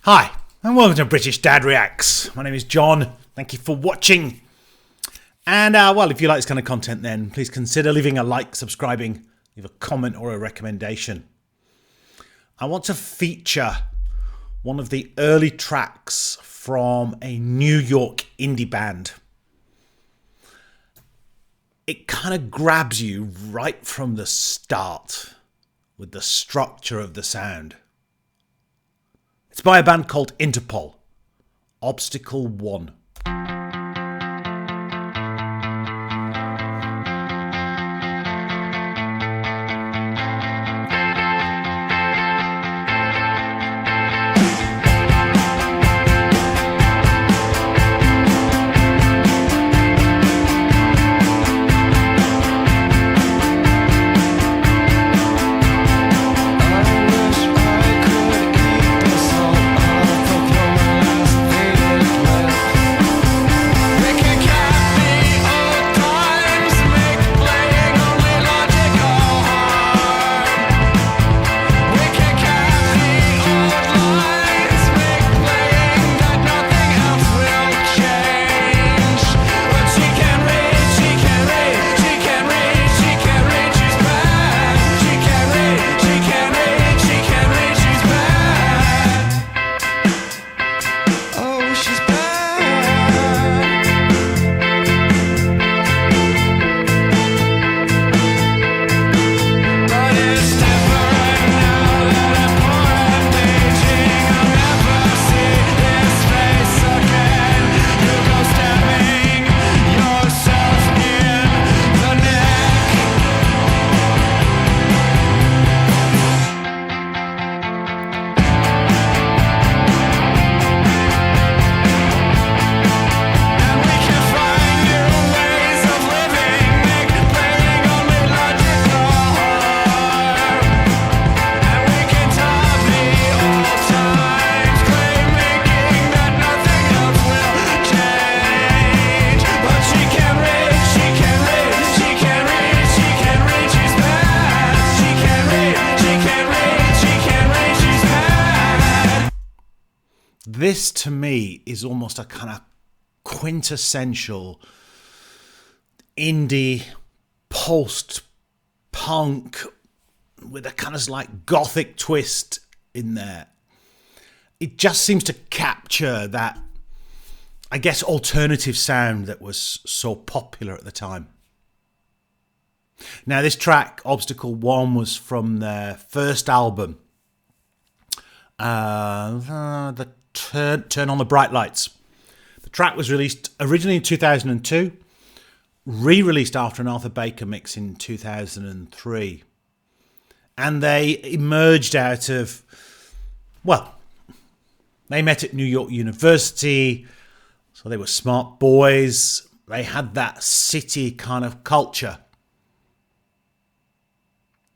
Hi, and welcome to British Dad Reacts. My name is John. Thank you for watching. And, well, if you like this kind of content, then please consider leaving a like, subscribing, leave a comment or a recommendation. I want to feature one of the early tracks from a New York indie band. It kind of grabs you right from the start with the structure of the sound. It's by a band called Interpol, Obstacle 1. This, to me, is almost a kind of quintessential indie post-punk with a kind of like gothic twist in there. It just seems to capture that, I guess, alternative sound that was so popular at the time. Now, this track, Obstacle 1, was from their first album, the Turn on the Bright Lights. The track was released originally in 2002, re-released after an Arthur Baker mix in 2003. And they emerged out of, well, they met at New York University, so they were smart boys. They had that city kind of culture.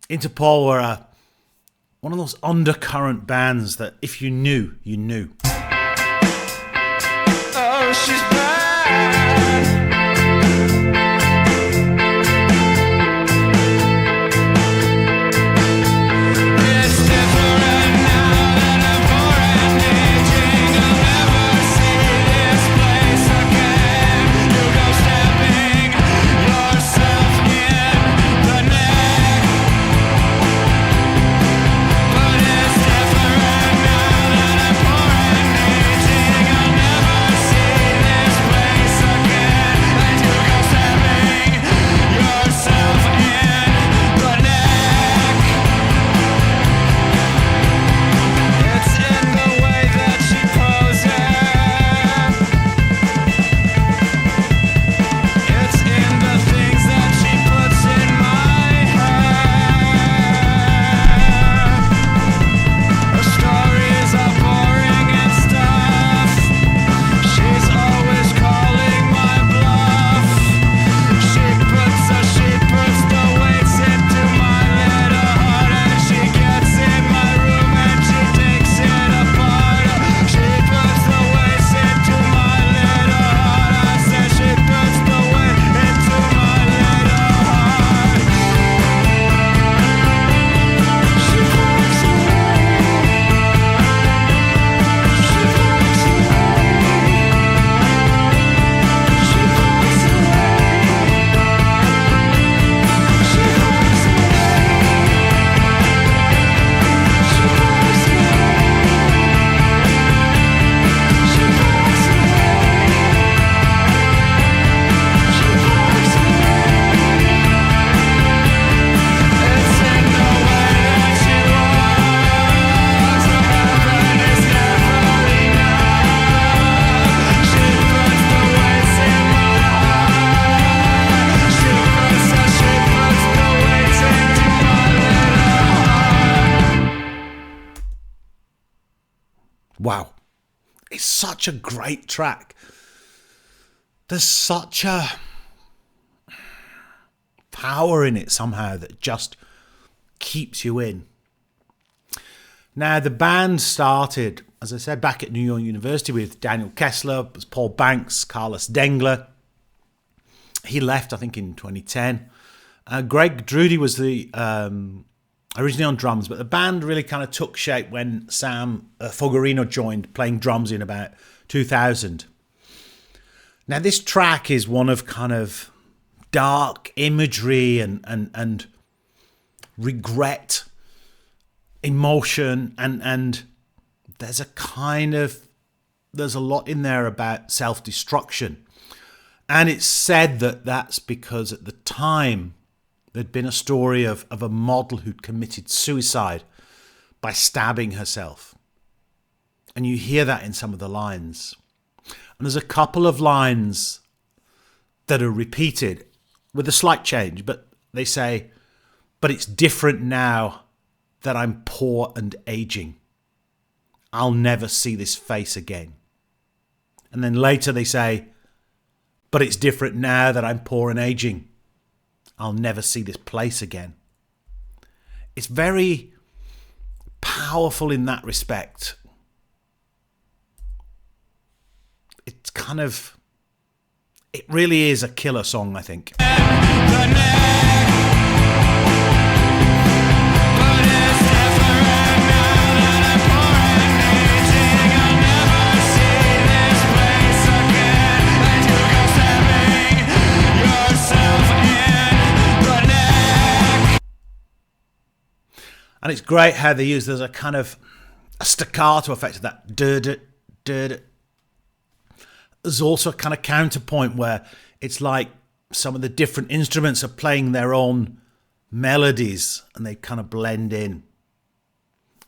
Interpol were one of those undercurrent bands that if you knew, you knew. Oh, she's bad. It's different now than before and aging. I'll never see this place again. You go stabbing yourself in the neck. But it's different now than before and aging. I'll never see this place again. Wow. It's such a great track. There's such a power in it somehow that just keeps you in. Now, the band started, as I said, back at New York University with Daniel Kessler, was Paul Banks, Carlos Dengler. He left, I think, in 2010. Greg Drudy was the originally on drums, but the band really kind of took shape when Sam Fogarino joined, playing drums in about 2000. Now, this track is one of kind of dark imagery and regret, emotion, and there's a lot in there about self-destruction. And it's said that that's because at the time there'd been a story of a model who'd committed suicide by stabbing herself. And you hear that in some of the lines. And there's a couple of lines that are repeated with a slight change, but they say, "But it's different now that I'm poor and aging. I'll never see this face again." And then later they say, "But it's different now that I'm poor and aging. I'll never see this place again." It's very powerful in that respect. It's kind of, it really is a killer song, I think. And it's great how they use, there's a kind of a staccato effect of that. There's also a kind of counterpoint where it's like some of the different instruments are playing their own melodies and they kind of blend in.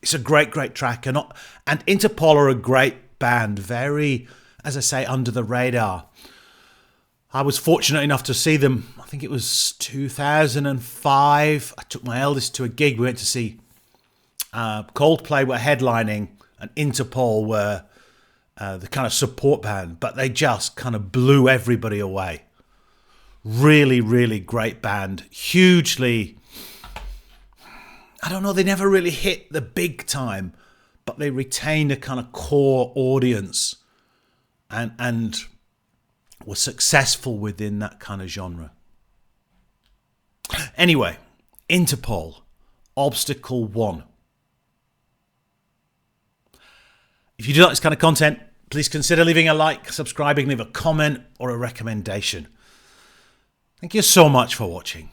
It's a great, great track. And Interpol are a great band, very, as I say, under the radar. I was fortunate enough to see them, I think it was 2005. I took my eldest to a gig. We went to see Coldplay were headlining and Interpol were the kind of support band, but they just kind of blew everybody away. Really, really great band. Hugely, I don't know, they never really hit the big time, but they retained a kind of core audience and were successful within that kind of genre. Anyway, Interpol, Obstacle 1. If you do like this kind of content, please consider leaving a like, subscribing, leave a comment or a recommendation. Thank you so much for watching.